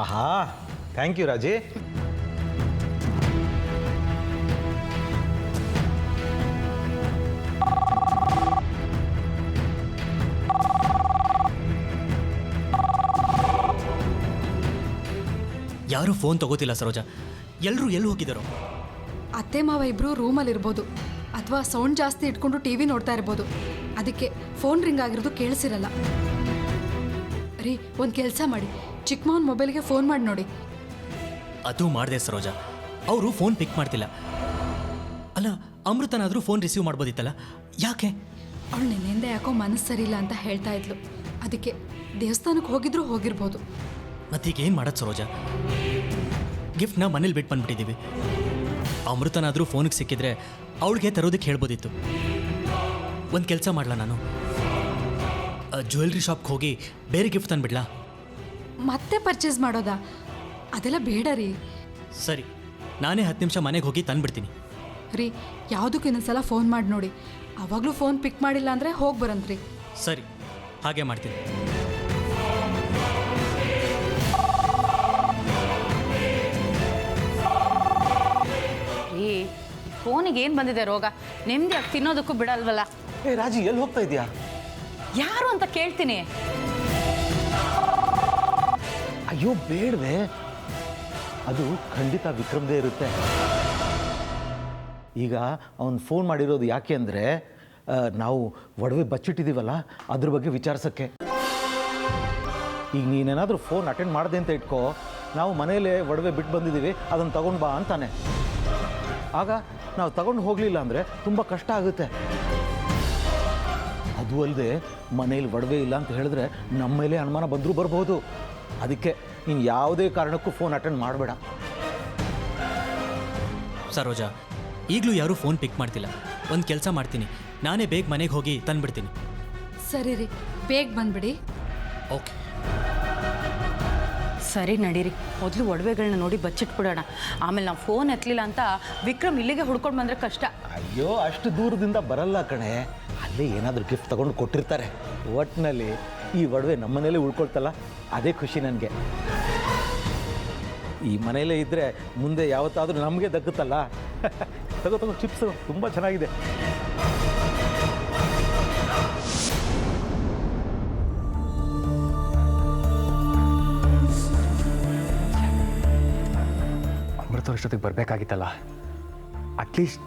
ಆಹಾ, thank you ರಾಜಿ. ಯಾರೂ ಫೋನ್ ತಗೋತಿಲ್ಲ ಸರೋಜಾ. ಎಲ್ಲರೂ ಎಲ್ಲಿ ಹೋಗಿದ್ದಾರೋ? ಅತ್ತೆ ಮಾವ ಇಬ್ಬರು ರೂಮಲ್ಲಿ ಇರ್ಬೋದು, ಅಥವಾ ಸೌಂಡ್ ಜಾಸ್ತಿ ಇಟ್ಕೊಂಡು ಟಿವಿ ನೋಡ್ತಾ ಇರ್ಬೋದು. ಅದಕ್ಕೆ ಫೋನ್ ರಿಂಗ್ ಆಗಿರೋದು ಕೇಳಿಸಿರಲ್ಲ. ರೀ, ಒಂದು ಕೆಲಸ ಮಾಡಿ, ಚಿಕ್ಕ ಮಾವನ ಮೊಬೈಲ್ಗೆ ಫೋನ್ ಮಾಡಿ ನೋಡಿ. ಅದು ಮಾಡಿದೆ ಸರೋಜಾ, ಅವರು ಫೋನ್ ಪಿಕ್ ಮಾಡ್ತಿಲ್ಲ. ಅಲ್ಲ, ಅಮೃತನಾದರೂ ಫೋನ್ ರಿಸೀವ್ ಮಾಡ್ಬೋದಿತ್ತಲ್ಲ, ಯಾಕೆ? ಅವಳು ನಿನ್ನೆಂದ ಯಾಕೋ ಮನಸ್ಸು ಸರಿ ಇಲ್ಲ ಅಂತ ಹೇಳ್ತಾ ಇದ್ಲು. ಅದಕ್ಕೆ ದೇವಸ್ಥಾನಕ್ಕೆ ಹೋಗಿದ್ರು ಹೋಗಿರ್ಬೋದು. ಮತ್ತೀಗ ಏನು ಮಾಡೋದು ಸರೋಜಾ? ಗಿಫ್ಟ್ನ ಮನೇಲಿ ಬಿಟ್ಟು ಬಂದ್ಬಿಟ್ಟಿದ್ದೀವಿ. ಅಮೃತನಾದರೂ ಫೋನಿಗೆ ಸಿಕ್ಕಿದ್ರೆ ಅವಳಿಗೆ ತರೋದಕ್ಕೆ ಹೇಳ್ಬೋದಿತ್ತು. ಒಂದು ಕೆಲಸ ಮಾಡಲ, ನಾನು ಜ್ಯುವೆಲ್ರಿ ಶಾಪ್ಗೆ ಹೋಗಿ ಬೇರೆ ಗಿಫ್ಟ್ ತಂದುಬಿಡ್ಲಾ? ಮತ್ತೆ ಪರ್ಚೇಸ್ ಮಾಡೋದಾ? ಅದೆಲ್ಲ ಬೇಡ ರೀ. ಸರಿ, ನಾನೇ 10 ನಿಮಿಷ ಮನೆಗೆ ಹೋಗಿ ತಂದುಬಿಡ್ತೀನಿ. ರೀ, ಯಾವುದಕ್ಕೂ ಇನ್ನೊಂದ್ಸಲ ಫೋನ್ ಮಾಡಿ ನೋಡಿ. ಅವಾಗಲೂ ಫೋನ್ ಪಿಕ್ ಮಾಡಿಲ್ಲ ಅಂದರೆ ಹೋಗಿ ಬರಂತ್ರಿ. ಸರಿ, ಹಾಗೆ ಮಾಡ್ತೀನಿ. ರೀ, ಫೋನಿಗೆ ಏನು ಬಂದಿದೆ ರೋಗ? ನೆಮ್ಮದಿಯಾಗಿ ತಿನ್ನೋದಕ್ಕೂ ಬಿಡಲ್ವಲ್ಲ. ಏ ರಾಜಿ, ಎಲ್ಲಿ ಹೋಗ್ತಾ ಇದೆಯಾ? ಯಾರು ಅಂತ ಕೇಳ್ತೀನಿ. ಅಯ್ಯೋ ಬೇಡವೆ, ಅದು ಖಂಡಿತ ವಿಕ್ರಮ್ದೇ ಇರುತ್ತೆ. ಈಗ ಅವನು ಫೋನ್ ಮಾಡಿರೋದು ಯಾಕೆ ಅಂದರೆ, ನಾವು ಒಡವೆ ಬಚ್ಚಿಟ್ಟಿದ್ದೀವಲ್ಲ ಅದ್ರ ಬಗ್ಗೆ ವಿಚಾರಿಸೋಕ್ಕೆ. ಈಗ ನೀನೇನಾದರೂ ಫೋನ್ ಅಟೆಂಡ್ ಮಾಡಿದೆ ಅಂತ ಇಟ್ಕೋ, ನಾವು ಮನೆಯಲ್ಲೇ ಒಡವೆ ಬಿಟ್ಟು ಬಂದಿದ್ದೀವಿ, ಅದನ್ನು ತಗೊಂಡು ಬಾ ಅಂತಾನೆ. ಆಗ ನಾವು ತಗೊಂಡು ಹೋಗಲಿಲ್ಲ ಅಂದರೆ ತುಂಬ ಕಷ್ಟ ಆಗುತ್ತೆ. ಅದು ಅಲ್ಲದೆ ಮನೇಲಿ ಒಡವೆ ಇಲ್ಲ ಅಂತ ಹೇಳಿದ್ರೆ ನಮ್ಮ ಮೇಲೆ ಅನುಮಾನ ಬಂದರೂ ಬರ್ಬೋದು. ಅದಕ್ಕೆ ನೀನು ಯಾವುದೇ ಕಾರಣಕ್ಕೂ ಫೋನ್ ಅಟೆಂಡ್ ಮಾಡಬೇಡ. ಸರೋಜಾ, ಈಗಲೂ ಯಾರೂ ಫೋನ್ ಪಿಕ್ ಮಾಡ್ತಿಲ್ಲ. ಒಂದು ಕೆಲಸ ಮಾಡ್ತೀನಿ, ನಾನೇ ಬೇಗ ಮನೆಗೆ ಹೋಗಿ ತಂದುಬಿಡ್ತೀನಿ. ಸರಿ ರೀ, ಬೇಗ ಬಂದ್ಬಿಡಿ. ಓಕೆ. ಸರಿ ನಡೀರಿ, ಮೊದಲು ಒಡವೆಗಳನ್ನ ನೋಡಿ ಬಚ್ಚಿಟ್ಬಿಡೋಣ. ಆಮೇಲೆ ನಾವು ಫೋನ್ ಎತ್ತಲಿಲ್ಲ ಅಂತ ವಿಕ್ರಮ್ ಇಲ್ಲಿಗೆ ಹುಡ್ಕೊಂಡು ಬಂದರೆ ಕಷ್ಟ. ಅಯ್ಯೋ, ಅಷ್ಟು ದೂರದಿಂದ ಬರಲ್ಲ ಕಣೆ, ಅಲ್ಲೇ ಏನಾದರೂ ಗಿಫ್ಟ್ ತಗೊಂಡು ಕೊಟ್ಟಿರ್ತಾರೆ. ಒಟ್ಟಿನಲ್ಲಿ ಈ ಒಡವೆ ನಮ್ಮ ಮನೇಲೇ ಉಳ್ಕೊಳ್ತಲ್ಲ, ಅದೇ ಖುಷಿ ನನಗೆ. ಈ ಮನೆಯಲ್ಲೇ ಇದ್ದರೆ ಮುಂದೆ ಯಾವತ್ತಾದರೂ ನಮಗೆ ದಕ್ಕುತ್ತಲ್ಲ. ತಗೋ ಚಿಪ್ಸು ತುಂಬ ಚೆನ್ನಾಗಿದೆ. ಅಮೃತವಷ್ಟೊತ್ತಿಗೆ ಬರಬೇಕಾಗಿತ್ತಲ್ಲ. ಅಟ್ಲೀಸ್ಟ್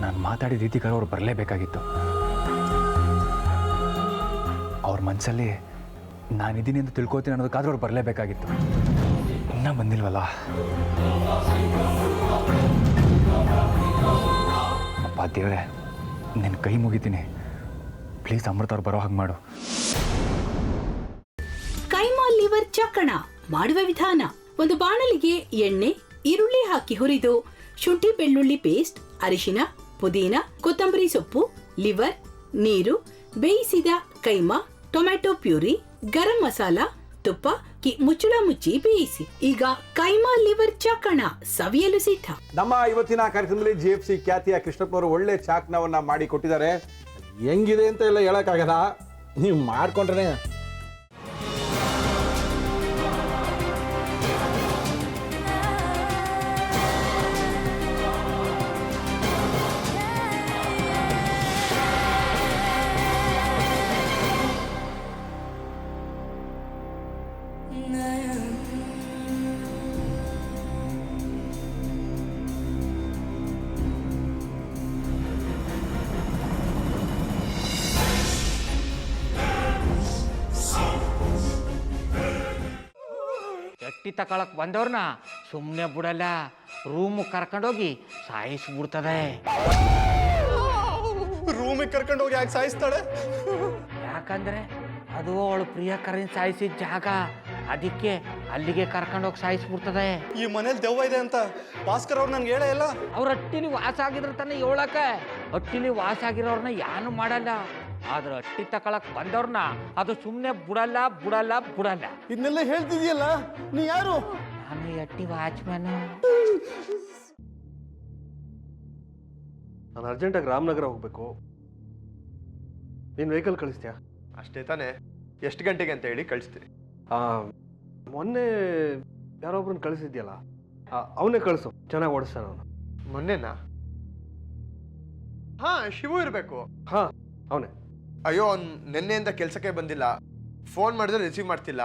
ನಾನು ಮಾತಾಡಿದ ರೀತಿಗಾರ ಅವ್ರು ಬರಲೇಬೇಕಾಗಿತ್ತು. ಅವ್ರ ಮನಸ್ಸಲ್ಲಿ ನಾನಿದ್ದೀನಿ ಅಂತ ತಿಳ್ಕೊತೀನಿ ಅನ್ನೋದಕ್ಕಾದ್ರೂ ಅವ್ರು ಬರಲೇಬೇಕಾಗಿತ್ತು. ಇನ್ನೂ ಬಂದಿಲ್ವಲ್ಲ. ಅಪ್ಪ ದೇವ್ರೆ, ನಿನ್ನ ಕೈ ಮುಗಿತೀನಿ, ಪ್ಲೀಸ್ ಅಮೃತ ಅವ್ರು ಬರೋ ಹಾಗೆ ಮಾಡು. ಕೈಮಾ ಲಿವರ್ ಚಕ್ಕಣ ಮಾಡುವ ವಿಧಾನ: ಒಂದು ಬಾಣಲಿಗೆ ಎಣ್ಣೆ, ಈರುಳ್ಳಿ ಹಾಕಿ ಹುರಿದು ಶುಂಠಿ ಬೆಳ್ಳುಳ್ಳಿ ಪೇಸ್ಟ್, ಅರಿಶಿನ, ಪುದೀನ, ಕೊತ್ತಂಬರಿ ಸೊಪ್ಪು, ಲಿವರ್, ನೀರು, ಬೇಯಿಸಿದ ಕೈಮಾ, ಟೊಮ್ಯಾಟೊ ಪ್ಯೂರಿ, ಗರಂ ಮಸಾಲ, ತುಪ್ಪ ಮುಚ್ಚಳ ಮುಚ್ಚಿ ಬೇಯಿಸಿ. ಈಗ ಕೈಮಾ ಲಿವರ್ ಚಾಕಣ ಸವಿಯಲು ಸಿದ್ಧ. ನಮ್ಮ ಇವತ್ತಿನ ಕಾರ್ಯಕ್ರಮದಲ್ಲಿ GFC ಖ್ಯಾತಿಯ ಕೃಷ್ಣಪ್ಪನವರು ಒಳ್ಳೆ ಚಾಕ್ನವನ್ನ ಮಾಡಿ ಕೊಟ್ಟಿದ್ದಾರೆ. ಹೆಂಗಿದೆ ಅಂತ ಎಲ್ಲ ಹೇಳಕ್ಕಾಗಲ್ಲ, ನೀವು ಮಾಡ್ಕೊಂಡ್ರೆ. ಎಟ್ಟಿ ತಕೊಳಕ್ ಬಂದವ್ರನ್ನ ಸುಮ್ಮನೆ ಬಿಡಲ್ಲ, ರೂಮ್ ಕರ್ಕೊಂಡೋಗಿ ಸಾಯಿಸ್ಬಿಡ್ತದೆ. ರೂಮಿಗೆ ಕರ್ಕೊಂಡೋಗಿ ಯಾಕೆ ಸಾಯಿಸ್ತಾಳೆ? ಯಾಕಂದ್ರೆ ಅದು ಅವಳು ಪ್ರಿಯಕರನ್ ಸಾಯಿಸಿದ ಜಾಗ, ಅದಕ್ಕೆ ಅಲ್ಲಿಗೆ ಕರ್ಕೊಂಡೋಗಿ ಸಾಯಿಸ್ಬಿಡ್ತದೆ. ಈ ಮನೇಲಿ ದೆವ್ವ ಇದೆ ಅಂತ ಭಾಸ್ಕರ್ ಅವ್ರು ನನ್ಗೆ ಹೇಳೇ ಇಲ್ಲ. ಅವ್ರ ಹಟ್ಟಿಲಿ ವಾಸ ಆಗಿದ್ರ ತಾನೆ ಹೇಳಕ. ಹಟ್ಟಿಲಿ ವಾಸ ಆಗಿರೋರ್ನ ಏನು ಮಾಡಲ್ಲ, ಆದ್ರೆ ಹಟ್ಟಿ ತಕೊಳಕ್ ಬಂದವ್ರನ್ನ ಅದು ಸುಮ್ಮನೆ ಬಿಡಲ್ಲ ಬಿಡಲ್ಲ ಬಿಡಲ್ಲ. ಇದನ್ನೆಲ್ಲ ಹೇಳ್ತಿದ್ಯಲ್ಲ, ನೀ ಯಾರು? ನಾನು ಹಟ್ಟಿ ವಾಚ್ಮ್ಯಾನ್. ನಾನು ಅರ್ಜೆಂಟಾಗಿ ರಾಮನಗರ ಹೋಗ್ಬೇಕು. ನೀನು ವೆಹಿಕಲ್ ಕಳಿಸ್ತೀಯಾ? ಅಷ್ಟೇ ತಾನೇ? ಎಷ್ಟು ಗಂಟೆಗೆ ಅಂತ ಹೇಳಿ ಕಳಿಸ್ತೀನಿ. ಮೊನ್ನೆ ಯಾರೊಬ್ರನ್ನ ಕಳಿಸಿದ್ಯಲ್ಲ ಅವನೇ ಕಳಿಸು, ಚೆನ್ನಾಗಿ ಓಡಿಸ್ತಾನ ಅವನು. ಮೊನ್ನೆನಾ? ಹಾ, ಶಿವು ಇರಬೇಕು. ಹಾಂ, ಅವನೇ. ಅಯ್ಯೋ, ಅವ್ನು ನಿನ್ನೆಯಿಂದ ಕೆಲಸಕ್ಕೆ ಬಂದಿಲ್ಲ. ಫೋನ್ ಮಾಡಿದ್ರೆ ರಿಸೀವ್ ಮಾಡ್ತಿಲ್ಲ.